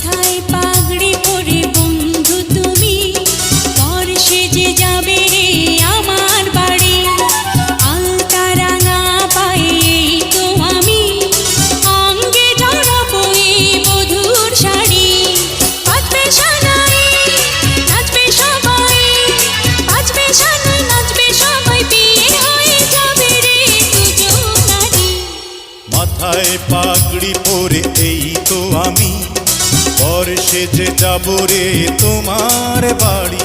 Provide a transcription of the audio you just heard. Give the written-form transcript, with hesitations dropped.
মাথায় পাগড়ি পরে বন্ধু তুমি পর সেজে যাবে রে আমার বাড়ি। আলতা রাঙা পায়ে এই তো আমি অঙ্গে জড়াবো এই বধূর শাড়ি। বাজবে সানাই নাচবে সবাই, বাজবে সানাই নাচবে সবাই, বিয়ে হয়ে যাবে রে দুজন নারী। মাথায় পাগড়ি পরে এই তো আমি পর সেজে যাব রে তোমার বাড়ি।